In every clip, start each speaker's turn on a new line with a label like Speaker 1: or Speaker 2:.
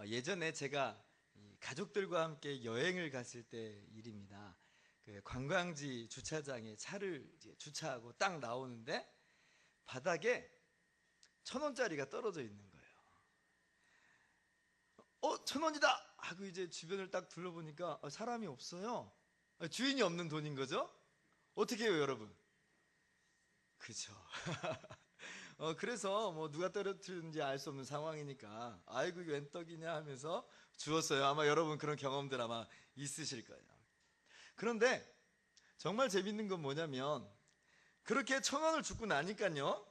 Speaker 1: 예전에 제가 가족들과 함께 여행을 갔을 때 일입니다. 그 관광지 주차장에 차를 이제 주차하고 딱 나오는데 바닥에 1,000원짜리가 떨어져 있는 거예요. 1,000원이다 하고 이제 주변을 딱 둘러보니까 사람이 없어요. 주인이 없는 돈인 거죠. 어떻게 해요, 여러분? 그죠? 그래서 뭐 누가 떨어뜨렸는지 알 수 없는 상황이니까 아이고 이거 웬 떡이냐 하면서 주웠어요. 아마 여러분 그런 경험들 아마 있으실 거예요. 그런데 정말 재밌는 건 뭐냐면 그렇게 1,000원을 주고 나니까요,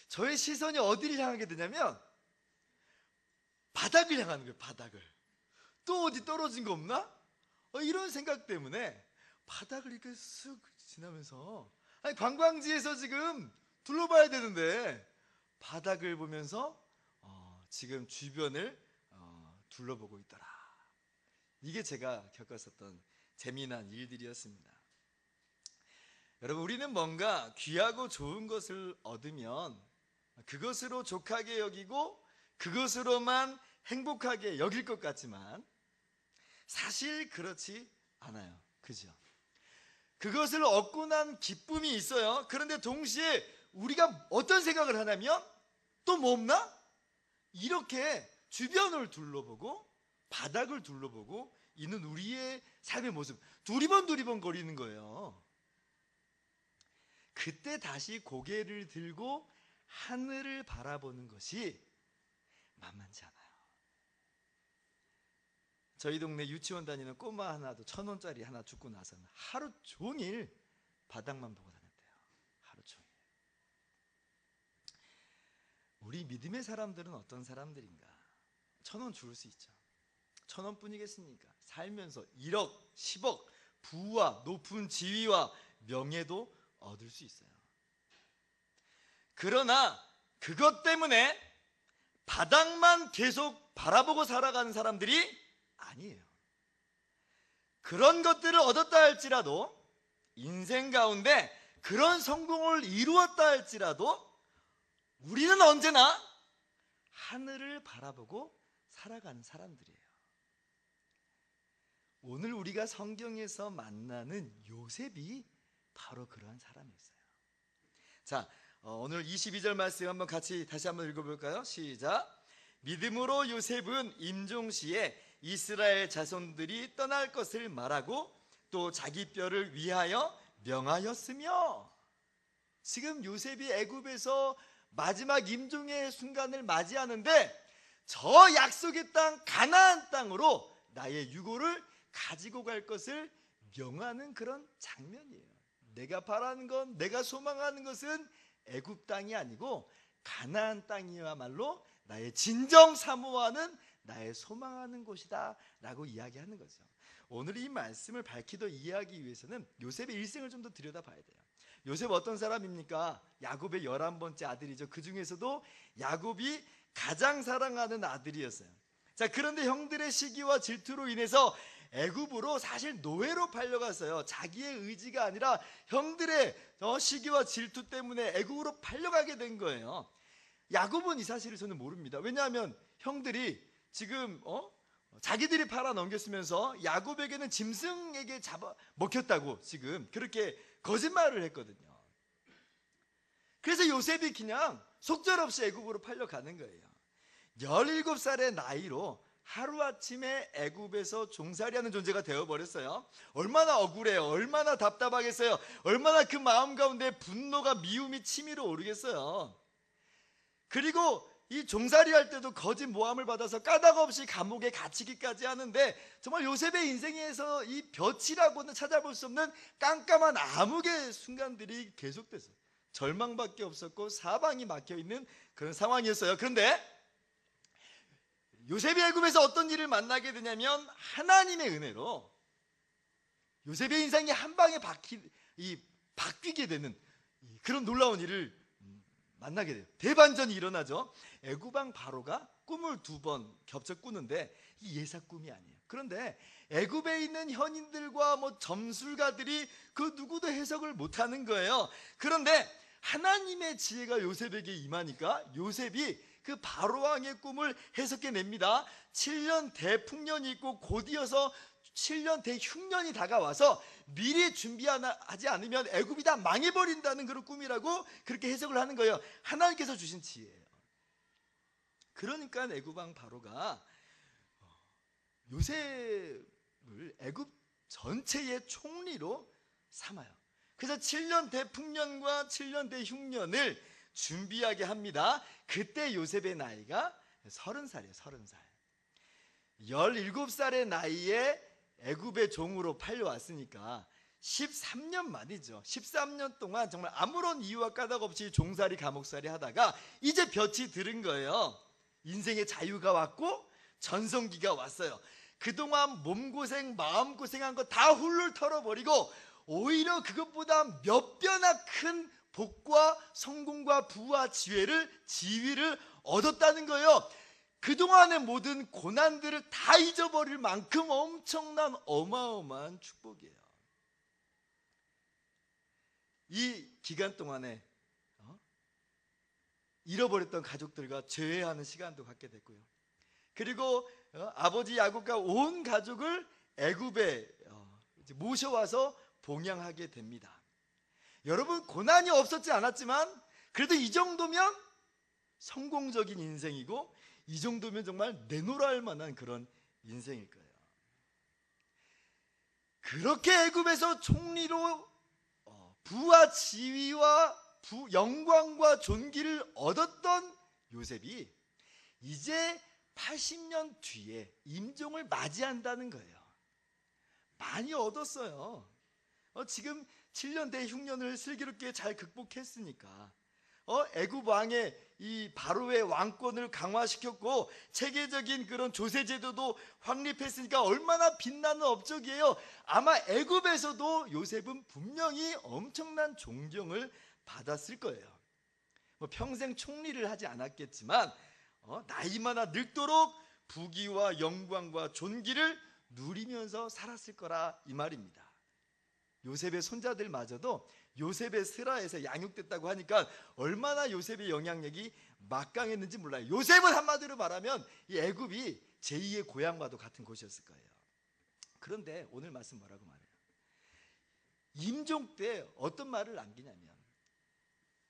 Speaker 1: 저의 시선이 어디를 향하게 되냐면 바닥을 향하는 거예요. 바닥을. 또 어디 떨어진 거 없나? 이런 생각 때문에 바닥을 이렇게 쓱 지나면서, 아니 관광지에서 지금 둘러봐야 되는데 바닥을 보면서 지금 주변을 둘러보고 있더라. 이게 제가 겪었었던 재미난 일들이었습니다. 여러분, 우리는 뭔가 귀하고 좋은 것을 얻으면 그것으로 족하게 여기고 그것으로만 행복하게 여길 것 같지만 사실 그렇지 않아요. 그죠? 그것을 얻고 난 기쁨이 있어요. 그런데 동시에 우리가 어떤 생각을 하냐면 또 뭐 없나? 이렇게 주변을 둘러보고 바닥을 둘러보고 있는 우리의 삶의 모습 두리번 거리는 거예요. 그때 다시 고개를 들고 하늘을 바라보는 것이 만만치 않아요. 저희 동네 유치원 다니는 꼬마 하나도 1,000원짜리 하나 죽고 나서는 하루 종일 바닥만 보고 다녔대요. 하루 종일. 우리 믿음의 사람들은 어떤 사람들인가? 1,000원 줄 수 있죠. 1,000원뿐이겠습니까? 살면서 1억, 10억, 부와 높은 지위와 명예도 얻을 수 있어요. 그러나 그것 때문에 바닥만 계속 바라보고 살아가는 사람들이 아니에요. 그런 것들을 얻었다 할지라도, 인생 가운데 그런 성공을 이루었다 할지라도 우리는 언제나 하늘을 바라보고 살아가는 사람들이에요. 오늘 우리가 성경에서 만나는 요셉이 바로 그런 사람이었어요. 자, 오늘 22절 말씀 한번 같이 다시 한번 읽어볼까요? 시작. 믿음으로 요셉은 임종시에 이스라엘 자손들이 떠날 것을 말하고 또 자기 뼈를 위하여 명하였으며. 지금 요셉이 애굽에서 마지막 임종의 순간을 맞이하는데 저 약속의 땅 가나안 땅으로 나의 유고를 가지고 갈 것을 명하는 그런 장면이에요. 내가 바라는 건, 내가 소망하는 것은 애굽 땅이 아니고 가나안 땅이야말로 나의 진정 사모하는, 나의 소망하는 곳이다 라고 이야기하는 거죠. 오늘 이 말씀을 밝히 더 이해하기 위해서는 요셉의 일생을 좀 더 들여다봐야 돼요. 요셉 어떤 사람입니까? 야곱의 11번째 아들이죠. 그 중에서도 야곱이 가장 사랑하는 아들이었어요. 자, 그런데 형들의 시기와 질투로 인해서 애굽으로 사실 노예로 팔려갔어요. 자기의 의지가 아니라 형들의 시기와 질투 때문에 애굽으로 팔려가게 된 거예요. 야곱은 이 사실을 저는 모릅니다. 왜냐하면 형들이 지금 자기들이 팔아 넘겼으면서 야곱에게는 짐승에게 잡아 먹혔다고 지금 그렇게 거짓말을 했거든요. 그래서 요셉이 그냥 속절없이 애굽으로 팔려가는 거예요. 17살의 나이로 하루아침에 애굽에서 종살이하는 존재가 되어버렸어요. 얼마나 억울해요. 얼마나 답답하겠어요. 얼마나 그 마음 가운데 분노가 미움이 치밀어 오르겠어요. 그리고 이 종살이 할 때도 거짓 모함을 받아서 까닭 없이 감옥에 갇히기까지 하는데 정말 요셉의 인생에서 이 볕이라고는 찾아볼 수 없는 깜깜한 암흑의 순간들이 계속됐어요. 절망밖에 없었고 사방이 막혀있는 그런 상황이었어요. 그런데 요셉이 애굽에서 어떤 일을 만나게 되냐면 하나님의 은혜로 요셉의 인생이 한 방에 바뀌게 되는 그런 놀라운 일을 만나게 돼요. 대반전이 일어나죠. 애굽왕 바로가 꿈을 2번 겹쳐 꾸는데 이 예사 꿈이 아니에요. 그런데 애굽에 있는 현인들과 점술가들이 그 누구도 해석을 못하는 거예요. 그런데 하나님의 지혜가 요셉에게 임하니까 요셉이 그 바로왕의 꿈을 해석해냅니다. 7년 대풍년이 있고 곧이어서 7년 대흉년이 다가와서 미리 준비하지 않으면 애굽이 다 망해버린다는 그런 꿈이라고 그렇게 해석을 하는 거예요. 하나님께서 주신 지혜예요. 그러니까 애굽 왕 바로가 요셉을 애굽 전체의 총리로 삼아요. 그래서 7년 대풍년과 7년 대흉년을 준비하게 합니다. 그때 요셉의 나이가 30살이에요. 30살. 17살의 나이에 애굽의 종으로 팔려왔으니까 13년 만이죠. 13년 동안 정말 아무런 이유와 까닭 없이 종살이 감옥살이 하다가 이제 볕이 들은 거예요. 인생의 자유가 왔고 전성기가 왔어요. 그동안 몸고생 마음고생한 거 다 훌훌 털어버리고 오히려 그것보다 몇 배나 큰 복과 성공과 부와 지위를 얻었다는 거예요. 그동안의 모든 고난들을 다 잊어버릴 만큼 엄청난 어마어마한 축복이에요. 이 기간 동안에 잃어버렸던 가족들과 재회하는 시간도 갖게 됐고요. 그리고 아버지 야곱과 온 가족을 애굽에 모셔와서 봉양하게 됩니다. 여러분, 고난이 없었지 않았지만 그래도 이 정도면 성공적인 인생이고 이 정도면 정말 내놓으라 할 만한 그런 인생일 거예요. 그렇게 애굽에서 총리로 부와 지위와 영광과 존귀를 얻었던 요셉이 이제 80년 뒤에 임종을 맞이한다는 거예요. 많이 얻었어요. 지금 7년 대흉년을 슬기롭게 잘 극복했으니까 애굽 왕의 이 바로의 왕권을 강화시켰고 체계적인 그런 조세 제도도 확립했으니까 얼마나 빛나는 업적이에요. 아마 애굽에서도 요셉은 분명히 엄청난 존경을 받았을 거예요. 평생 총리를 하지 않았겠지만 나이 많아 늙도록 부귀와 영광과 존귀를 누리면서 살았을 거라 이 말입니다. 요셉의 손자들마저도 요셉의 스라에서 양육됐다고 하니까 얼마나 요셉의 영향력이 막강했는지 몰라요. 요셉은 한마디로 말하면 이 애굽이 제2의 고향과도 같은 곳이었을 거예요. 그런데 오늘 말씀 뭐라고 말해요? 임종 때 어떤 말을 남기냐면,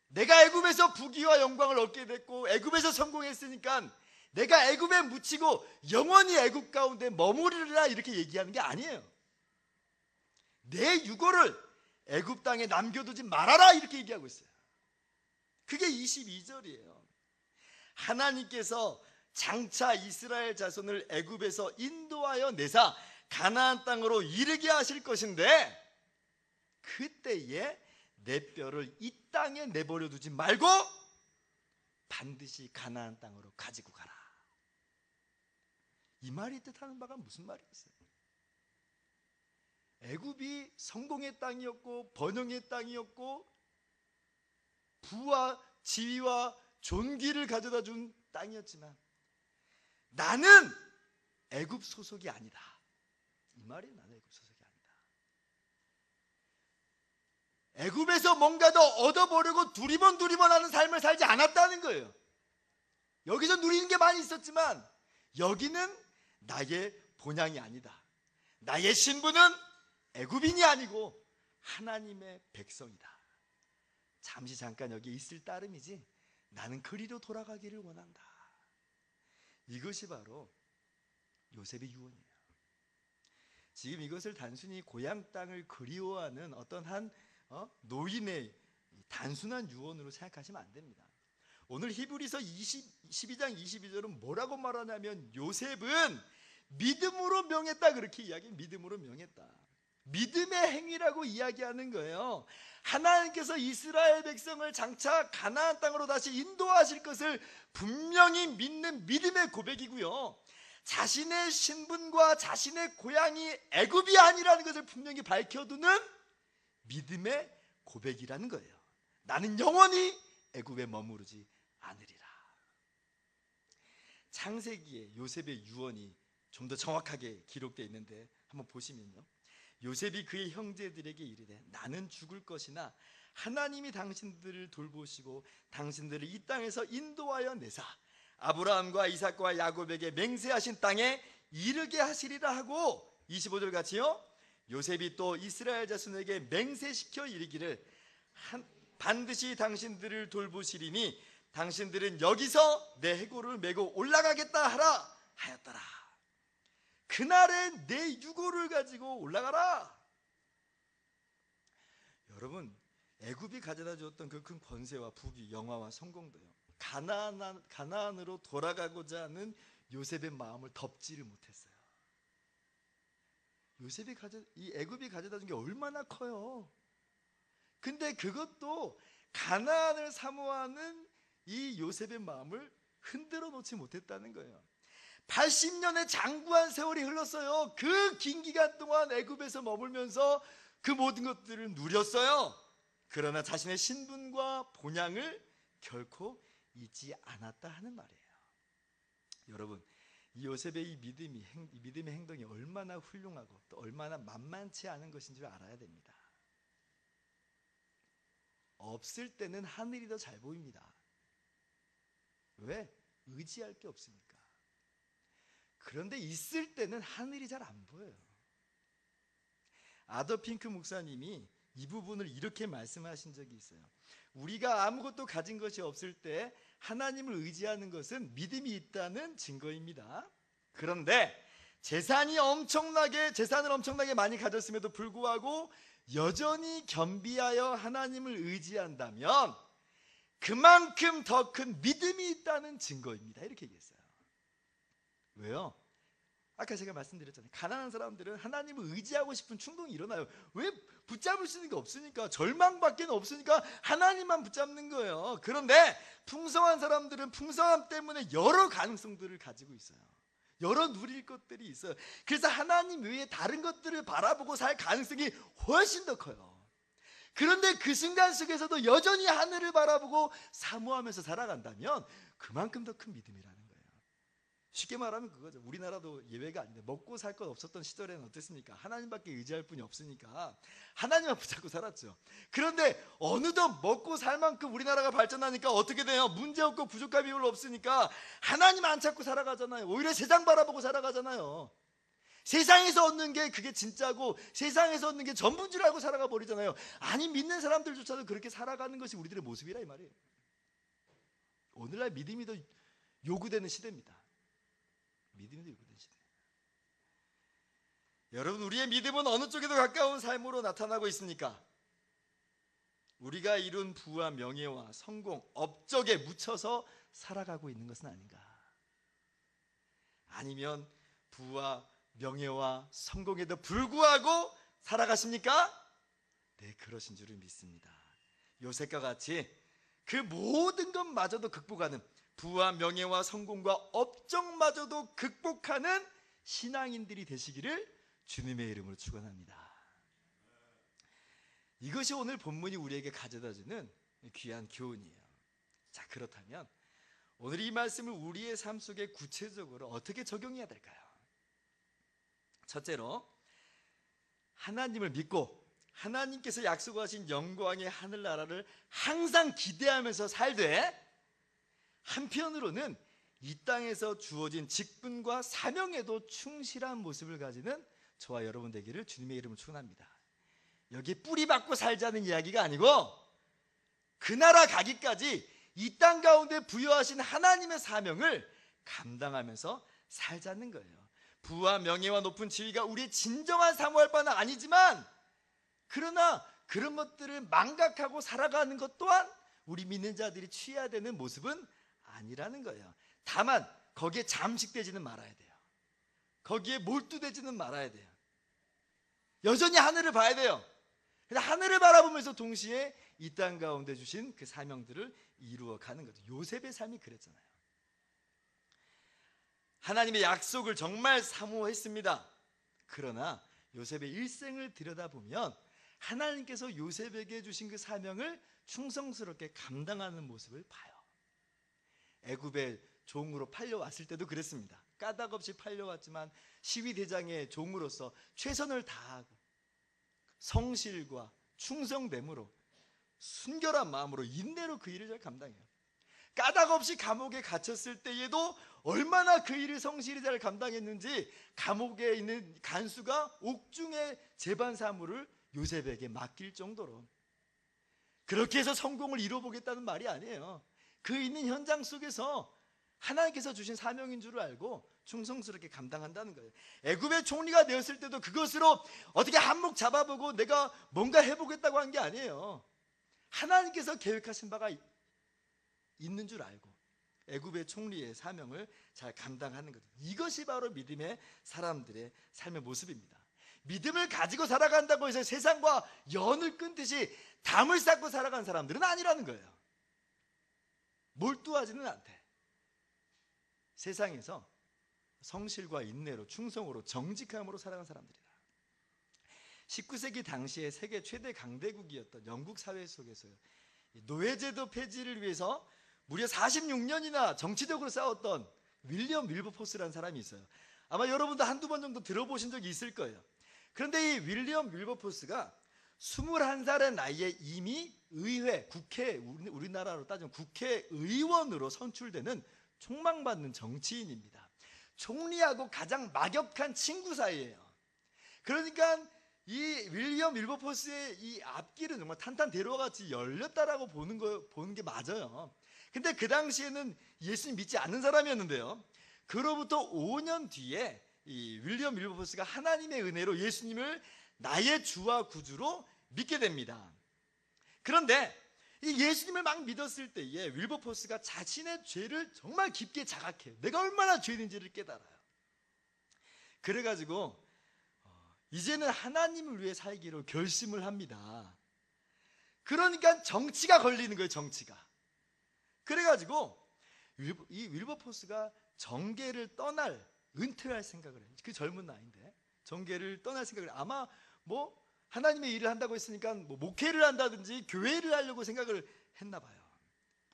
Speaker 1: 내가 애굽에서 부귀와 영광을 얻게 됐고 애굽에서 성공했으니까 내가 애굽에 묻히고 영원히 애굽 가운데 머무르리라, 이렇게 얘기하는 게 아니에요. 내 유고를 애굽 땅에 남겨두지 말아라, 이렇게 얘기하고 있어요. 그게 22절이에요. 하나님께서 장차 이스라엘 자손을 애굽에서 인도하여 내사 가나안 땅으로 이르게 하실 것인데 그때에 내 뼈를 이 땅에 내버려 두지 말고 반드시 가나안 땅으로 가지고 가라. 이 말이 뜻하는 바가 무슨 말이겠어요? 애굽이 성공의 땅이었고 번영의 땅이었고 부와 지위와 존귀를 가져다 준 땅이었지만 나는 애굽 소속이 아니다. 이 말이 나는 애굽 소속이 아니다. 애굽에서 뭔가 더 얻어보려고 두리번 하는 삶을 살지 않았다는 거예요. 여기서 누리는 게 많이 있었지만 여기는 나의 본향이 아니다. 나의 신분은 애굽인이 아니고 하나님의 백성이다. 잠시 잠깐 여기 있을 따름이지 나는 그리로 돌아가기를 원한다. 이것이 바로 요셉의 유언이에요. 지금 이것을 단순히 고향 땅을 그리워하는 어떤 한 노인의 단순한 유언으로 생각하시면 안 됩니다. 오늘 히브리서 12장 22절은 뭐라고 말하냐면 요셉은 믿음으로 명했다, 그렇게 이야기해요. 믿음으로 명했다. 믿음의 행위라고 이야기하는 거예요. 하나님께서 이스라엘 백성을 장차 가나안 땅으로 다시 인도하실 것을 분명히 믿는 믿음의 고백이고요, 자신의 신분과 자신의 고향이 애굽이 아니라는 것을 분명히 밝혀두는 믿음의 고백이라는 거예요. 나는 영원히 애굽에 머무르지 않으리라. 창세기에 요셉의 유언이 좀 더 정확하게 기록되어 있는데 한번 보시면요, 요셉이 그의 형제들에게 이르되 나는 죽을 것이나 하나님이 당신들을 돌보시고 당신들을 이 땅에서 인도하여 내사 아브라함과 이삭과 야곱에게 맹세하신 땅에 이르게 하시리라 하고 25절 같이요, 요셉이 또 이스라엘 자손에게 맹세시켜 이르기를 반드시 당신들을 돌보시리니 당신들은 여기서 내 해골을 메고 올라가겠다 하라 하였더라. 그날에 내 유고를 가지고 올라가라. 여러분, 애굽이 가져다 주었던 그 큰 권세와 부귀, 영화와 성공도요, 가나안으로 돌아가고자 하는 요셉의 마음을 덮지를 못했어요. 이 애굽이 가져다 준 게 얼마나 커요. 근데 그것도 가나안을 사모하는 이 요셉의 마음을 흔들어 놓지 못했다는 거예요. 80년의 장구한 세월이 흘렀어요. 그 긴 기간 동안 애굽에서 머물면서 그 모든 것들을 누렸어요. 그러나 자신의 신분과 본향을 결코 잊지 않았다 하는 말이에요. 여러분, 이 요셉의 이 믿음의 행동이 얼마나 훌륭하고 또 얼마나 만만치 않은 것인 줄 알아야 됩니다. 없을 때는 하늘이 더 잘 보입니다. 왜? 의지할 게 없으니까. 그런데 있을 때는 하늘이 잘 안 보여요. 아더 핑크 목사님이 이 부분을 이렇게 말씀하신 적이 있어요. 우리가 아무것도 가진 것이 없을 때 하나님을 의지하는 것은 믿음이 있다는 증거입니다. 그런데 재산을 엄청나게 많이 가졌음에도 불구하고 여전히 겸비하여 하나님을 의지한다면 그만큼 더 큰 믿음이 있다는 증거입니다. 이렇게 얘기했어요. 왜요? 아까 제가 말씀드렸잖아요. 가난한 사람들은 하나님을 의지하고 싶은 충동이 일어나요. 왜? 붙잡을 수 있는 게 없으니까, 절망밖에 없으니까 하나님만 붙잡는 거예요. 그런데 풍성한 사람들은 풍성함 때문에 여러 가능성들을 가지고 있어요. 여러 누릴 것들이 있어요. 그래서 하나님 외에 다른 것들을 바라보고 살 가능성이 훨씬 더 커요. 그런데 그 순간 속에서도 여전히 하늘을 바라보고 사모하면서 살아간다면 그만큼 더 큰 믿음이라는 거예요. 쉽게 말하면 그거죠. 우리나라도 예외가 아닌데 먹고 살 것 없었던 시절에는 어땠습니까? 하나님밖에 의지할 분이 없으니까 하나님만 붙잡고 살았죠. 그런데 어느덧 먹고 살 만큼 우리나라가 발전하니까 어떻게 돼요? 문제없고 부족함이 별로 없으니까 하나님 안 찾고 살아가잖아요. 오히려 세상 바라보고 살아가잖아요. 세상에서 얻는 게 그게 진짜고 세상에서 얻는 게 전부인 줄 알고 살아가 버리잖아요. 아니, 믿는 사람들조차도 그렇게 살아가는 것이 우리들의 모습이라 이 말이에요. 오늘날 믿음이 더 요구되는 시대입니다. 믿음이 더 요구되는 시대. 여러분, 우리의 믿음은 어느 쪽에도 가까운 삶으로 나타나고 있습니까? 우리가 이룬 부와 명예와 성공, 업적에 묻혀서 살아가고 있는 것은 아닌가? 아니면 부와 명예와 성공에도 불구하고 살아가십니까? 네, 그러신 줄을 믿습니다. 요셉과 같이 그 모든 것마저도 극복하는, 부와 명예와 성공과 업적마저도 극복하는 신앙인들이 되시기를 주님의 이름으로 축원합니다. 이것이 오늘 본문이 우리에게 가져다주는 귀한 교훈이에요. 자, 그렇다면 오늘 이 말씀을 우리의 삶 속에 구체적으로 어떻게 적용해야 될까요? 첫째로, 하나님을 믿고 하나님께서 약속하신 영광의 하늘나라를 항상 기대하면서 살되, 한편으로는 이 땅에서 주어진 직분과 사명에도 충실한 모습을 가지는 저와 여러분 되기를 주님의 이름으로 축원합니다. 여기에 뿌리박고 살자는 이야기가 아니고 그 나라 가기까지 이 땅 가운데 부여하신 하나님의 사명을 감당하면서 살자는 거예요. 부와 명예와 높은 지위가 우리의 진정한 사모할 바는 아니지만, 그러나 그런 것들을 망각하고 살아가는 것 또한 우리 믿는 자들이 취해야 되는 모습은 아니라는 거예요. 다만 거기에 잠식되지는 말아야 돼요. 거기에 몰두되지는 말아야 돼요. 여전히 하늘을 봐야 돼요. 하늘을 바라보면서 동시에 이 땅 가운데 주신 그 사명들을 이루어가는 거죠. 요셉의 삶이 그랬잖아요. 하나님의 약속을 정말 사모했습니다. 그러나 요셉의 일생을 들여다보면 하나님께서 요셉에게 주신 그 사명을 충성스럽게 감당하는 모습을 봐요. 애굽의 종으로 팔려왔을 때도 그랬습니다. 까닭없이 팔려왔지만 시위대장의 종으로서 최선을 다하고 성실과 충성됨으로 순결한 마음으로 인내로 그 일을 잘 감당해요. 까닭 없이 감옥에 갇혔을 때에도 얼마나 그 일을 성실히 잘 감당했는지 감옥에 있는 간수가 옥중의 재반 사무를 요셉에게 맡길 정도로, 그렇게 해서 성공을 이뤄보겠다는 말이 아니에요. 그 있는 현장 속에서 하나님께서 주신 사명인 줄 알고 충성스럽게 감당한다는 거예요. 애굽의 총리가 되었을 때도 그것으로 어떻게 한몫 잡아보고 내가 뭔가 해보겠다고 한 게 아니에요. 하나님께서 계획하신 바가 있는 줄 알고 애굽의 총리의 사명을 잘 감당하는 것, 이것이 바로 믿음의 사람들의 삶의 모습입니다. 믿음을 가지고 살아간다고 해서 세상과 연을 끊듯이 담을 쌓고 살아가는 사람들은 아니라는 거예요. 몰두하지는 않대. 세상에서 성실과 인내로, 충성으로, 정직함으로 살아가는 사람들이다. 19세기 당시에 세계 최대 강대국이었던 영국 사회 속에서 노예제도 폐지를 위해서 무려 46년이나 정치적으로 싸웠던 윌리엄 윌버포스라는 사람이 있어요. 아마 여러분도 한두 번 정도 들어보신 적이 있을 거예요. 그런데 이 윌리엄 윌버포스가 21살의 나이에 이미 의회, 국회, 우리나라로 따지면 국회의원으로 선출되는 촉망받는 정치인입니다. 총리하고 가장 막역한 친구 사이예요. 그러니까 이 윌리엄 윌버포스의 이 앞길은 정말 탄탄대로와 같이 열렸다라고 보는 게 맞아요. 근데 그 당시에는 예수님 믿지 않는 사람이었는데요, 그로부터 5년 뒤에 이 윌리엄 윌버포스가 하나님의 은혜로 예수님을 나의 주와 구주로 믿게 됩니다. 그런데 이 예수님을 막 믿었을 때에 윌버포스가 자신의 죄를 정말 깊게 자각해요. 내가 얼마나 죄인인지를 깨달아요. 그래가지고 이제는 하나님을 위해 살기로 결심을 합니다. 그러니까 정치가 걸리는 거예요, 정치가. 그래가지고 이 윌버포스가 정계를 은퇴할 생각을 해요. 그 젊은 나이인데 정계를 떠날 생각을 해요. 아마 뭐 하나님의 일을 한다고 했으니까 뭐 목회를 한다든지 교회를 하려고 생각을 했나 봐요.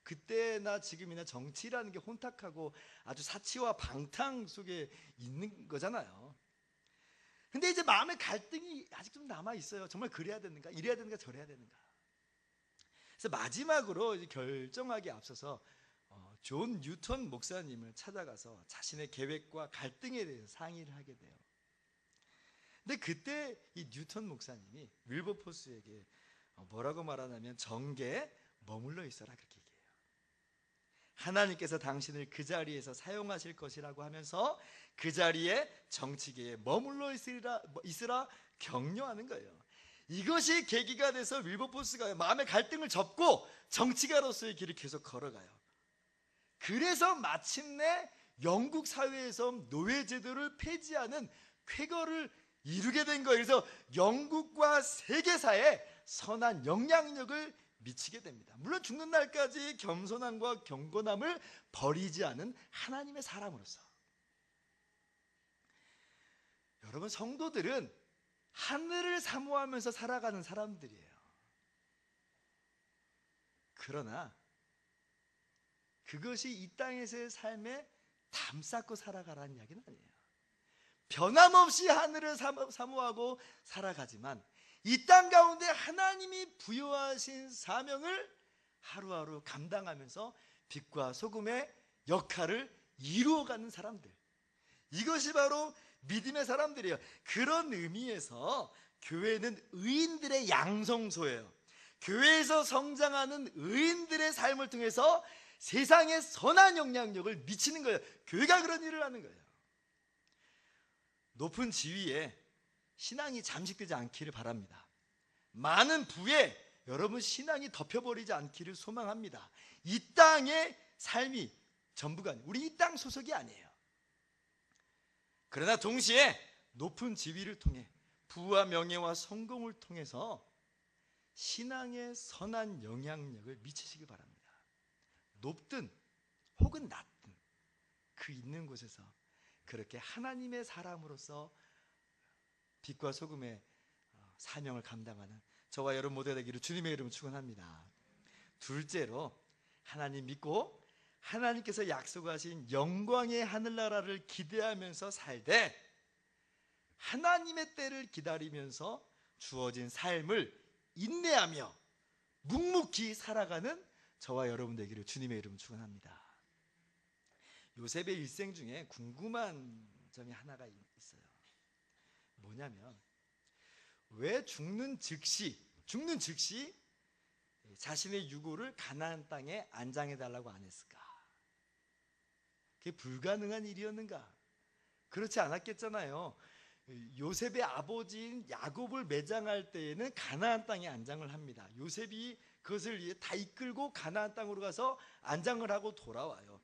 Speaker 1: 그때나 지금이나 정치라는 게 혼탁하고 아주 사치와 방탕 속에 있는 거잖아요. 근데 이제 마음의 갈등이 아직 좀 남아 있어요. 정말 그래야 되는가, 이래야 되는가, 저래야 되는가. 그래서 마지막으로 이제 결정하기에 앞서서 존 뉴턴 목사님을 찾아가서 자신의 계획과 갈등에 대해서 상의를 하게 돼요. 근데 그때 이 뉴턴 목사님이 윌버포스에게 뭐라고 말하냐면 정계에 머물러 있어라, 그렇게 얘기해요. 하나님께서 당신을 그 자리에서 사용하실 것이라고 하면서 그 자리에 정치계에 머물러 있으라 격려하는 거예요. 이것이 계기가 돼서 윌버포스가 마음의 갈등을 접고 정치가로서의 길을 계속 걸어가요. 그래서 마침내 영국 사회에서 노예제도를 폐지하는 쾌거를 이루게 된 거예요. 그래서 영국과 세계사에 선한 영향력을 미치게 됩니다. 물론 죽는 날까지 겸손함과 경건함을 버리지 않은 하나님의 사람으로서. 여러분, 성도들은 하늘을 사모하면서 살아가는 사람들이에요. 그러나 그것이 이 땅에서의 삶에 담쌓고 살아가라는 이야기는 아니에요. 변함없이 하늘을 사모하고 살아가지만 이 땅 가운데 하나님이 부여하신 사명을 하루하루 감당하면서 빛과 소금의 역할을 이루어가는 사람들, 이것이 바로 믿음의 사람들이에요. 그런 의미에서 교회는 의인들의 양성소예요. 교회에서 성장하는 의인들의 삶을 통해서 세상에 선한 영향력을 미치는 거예요. 교회가 그런 일을 하는 거예요. 높은 지위에 신앙이 잠식되지 않기를 바랍니다. 많은 부에 여러분 신앙이 덮여버리지 않기를 소망합니다. 이 땅의 삶이 전부가 아니에요. 우리 이 땅 소속이 아니에요. 그러나 동시에 높은 지위를 통해 부와 명예와 성공을 통해서 신앙의 선한 영향력을 미치시기 바랍니다. 높든 혹은 낮든 그 있는 곳에서 그렇게 하나님의 사람으로서 빛과 소금의 사명을 감당하는 저와 여러분 모두가 되기를 주님의 이름으로 축원합니다. 둘째로, 하나님 믿고 하나님께서 약속하신 영광의 하늘나라를 기대하면서 살되 하나님의 때를 기다리면서 주어진 삶을 인내하며 묵묵히 살아가는 저와 여러분 되기를 주님의 이름으로 축원합니다. 요셉의 일생 중에 궁금한 점이 하나가 있어요. 뭐냐면 왜 죽는 즉시 자신의 유고를 가나안 땅에 안장해 달라고 안 했을까? 그게 불가능한 일이었는가? 그렇지 않았겠잖아요. 요셉의 아버지인 야곱을 매장할 때에는 가나안 땅에 안장을 합니다. 요셉이 그것을 다 이끌고 가나안 땅으로 가서 안장을 하고 돌아와요.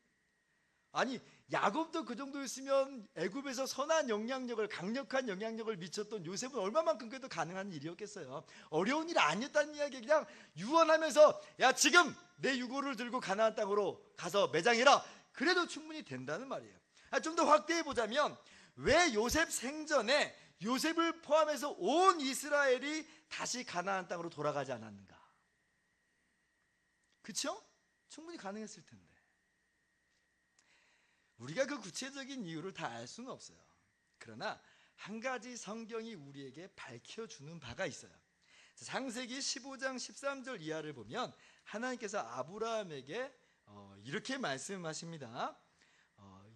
Speaker 1: 아니, 야곱도 그 정도였으면 애굽에서 선한 영향력을, 강력한 영향력을 미쳤던 요셉은 얼마만큼 그래도 가능한 일이었겠어요. 어려운 일 아니었다는 이야기. 그냥 유언하면서 야, 지금 내 유고를 들고 가나안 땅으로 가서 매장해라, 그래도 충분히 된다는 말이에요. 좀 더 확대해 보자면 왜 요셉 생전에 요셉을 포함해서 온 이스라엘이 다시 가나안 땅으로 돌아가지 않았는가? 그렇죠? 충분히 가능했을 텐데. 우리가 그 구체적인 이유를 다 알 수는 없어요. 그러나 한 가지 성경이 우리에게 밝혀주는 바가 있어요. 창세기 15장 13절 이하를 보면 하나님께서 아브라함에게 이렇게 말씀하십니다.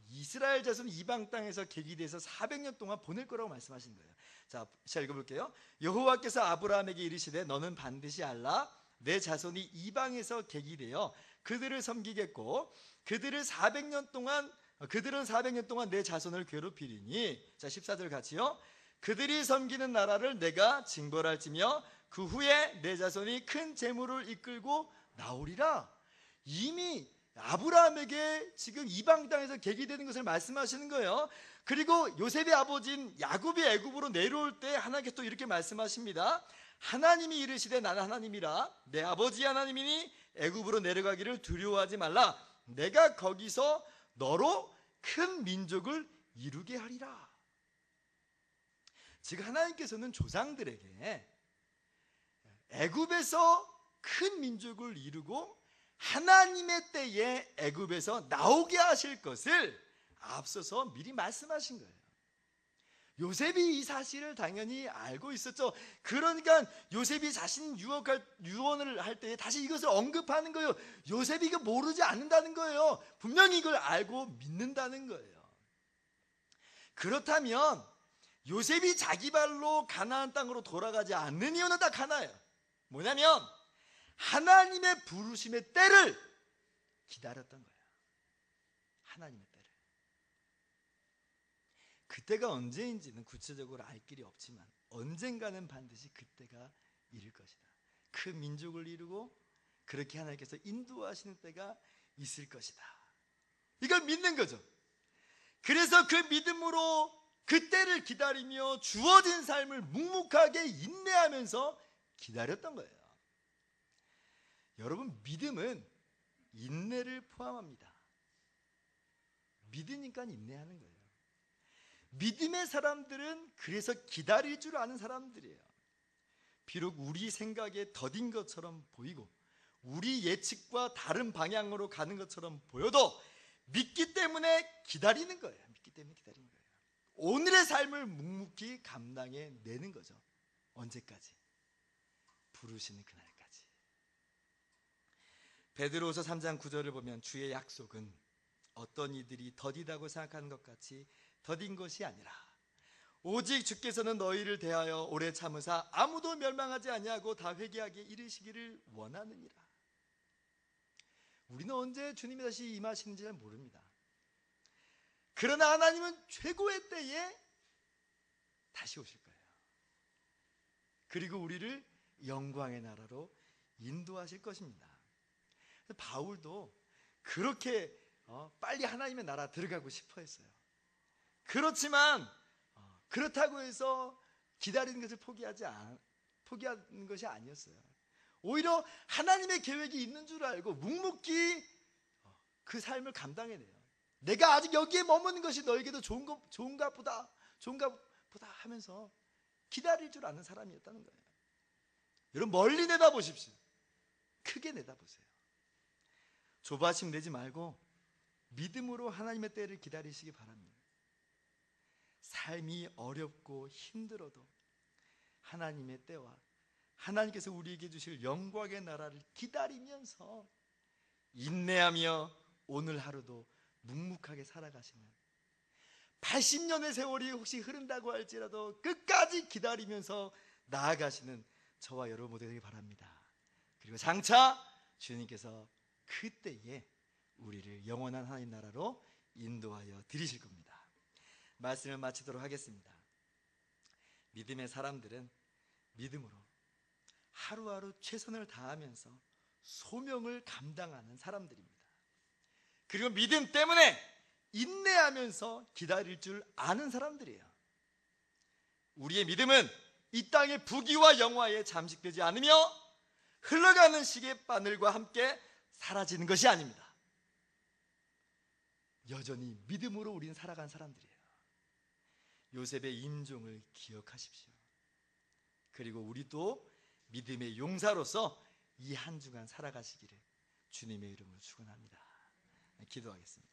Speaker 1: 이스라엘 자손 이방 땅에서 계기돼서 400년 동안 보낼 거라고 말씀하신 거예요. 자, 읽어볼게요. 여호와께서 아브라함에게 이르시되 너는 반드시 알라. 내 자손이 이방에서 계기되어 그들을 섬기겠고 그들은 400년 동안 내 자손을 괴롭히리니. 자, 14절 같이요. 그들이 섬기는 나라를 내가 징벌할지며 그 후에 내 자손이 큰 재물을 이끌고 나오리라. 이미 아브라함에게 지금 이방 땅에서 계기되는 것을 말씀하시는 거예요. 그리고 요셉의 아버지인 야곱이 애굽으로 내려올 때 하나님께서 또 이렇게 말씀하십니다. 하나님이 이르시되 나는 하나님이라. 내 아버지 하나님이니 애굽으로 내려가기를 두려워하지 말라. 내가 거기서 너로 큰 민족을 이루게 하리라. 즉 하나님께서는 조상들에게 애굽에서 큰 민족을 이루고 하나님의 때에 애굽에서 나오게 하실 것을 앞서서 미리 말씀하신 거예요. 요셉이 이 사실을 당연히 알고 있었죠. 그러니까 요셉이 자신 유언을 할 때 다시 이것을 언급하는 거예요. 요셉이 이거 모르지 않는다는 거예요. 분명히 이걸 알고 믿는다는 거예요. 그렇다면 요셉이 자기 발로 가나안 땅으로 돌아가지 않는 이유는 딱 하나예요. 뭐냐면 하나님의 부르심의 때를 기다렸던 거예요. 하나님의 때를. 그때가 언제인지는 구체적으로 알 길이 없지만 언젠가는 반드시 그때가 이를 것이다. 그 민족을 이루고 그렇게 하나님께서 인도하시는 때가 있을 것이다. 이걸 믿는 거죠. 그래서 그 믿음으로 그 때를 기다리며 주어진 삶을 묵묵하게 인내하면서 기다렸던 거예요. 여러분, 믿음은 인내를 포함합니다. 믿으니까 인내하는 거예요. 믿음의 사람들은 그래서 기다릴 줄 아는 사람들이에요. 비록 우리 생각에 더딘 것처럼 보이고 우리 예측과 다른 방향으로 가는 것처럼 보여도 믿기 때문에 기다리는 거예요. 믿기 때문에 기다리는 거예요. 오늘의 삶을 묵묵히 감당해 내는 거죠. 언제까지? 부르시는 그날까지. 베드로후서 3장 9절을 보면 주의 약속은 어떤 이들이 더디다고 생각하는 것 같이 더딘 것이 아니라 오직 주께서는 너희를 대하여 오래 참으사 아무도 멸망하지 아니하고 다 회개하게 이르시기를 원하느니라. 우리는 언제 주님이 다시 임하시는지 잘 모릅니다. 그러나 하나님은 최고의 때에 다시 오실 거예요. 그리고 우리를 영광의 나라로 인도하실 것입니다. 바울도 그렇게 빨리 하나님의 나라 들어가고 싶어 했어요. 그렇지만 그렇다고 해서 기다리는 것을 포기하는 것이 아니었어요. 오히려 하나님의 계획이 있는 줄 알고 묵묵히 그 삶을 감당해내요. 내가 아직 여기에 머무는 것이 너에게도 좋은가 보다 하면서 기다릴 줄 아는 사람이었다는 거예요. 여러분, 멀리 내다보십시오. 크게 내다보세요. 조바심 내지 말고 믿음으로 하나님의 때를 기다리시기 바랍니다. 삶이 어렵고 힘들어도 하나님의 때와 하나님께서 우리에게 주실 영광의 나라를 기다리면서 인내하며 오늘 하루도 묵묵하게 살아가시는 80년의 세월이 혹시 흐른다고 할지라도 끝까지 기다리면서 나아가시는 저와 여러분 되길 바랍니다. 그리고 장차 주님께서 그때에 우리를 영원한 하나님 나라로 인도하여 드리실 겁니다. 말씀을 마치도록 하겠습니다. 믿음의 사람들은 믿음으로 하루하루 최선을 다하면서 소명을 감당하는 사람들입니다. 그리고 믿음 때문에 인내하면서 기다릴 줄 아는 사람들이에요. 우리의 믿음은 이 땅의 부귀와 영화에 잠식되지 않으며 흘러가는 시계 바늘과 함께 사라지는 것이 아닙니다. 여전히 믿음으로 우리는 살아간 사람들이에요. 요셉의 임종을 기억하십시오. 그리고 우리도 믿음의 용사로서 이 한 주간 살아가시기를 주님의 이름으로 축원합니다. 기도하겠습니다.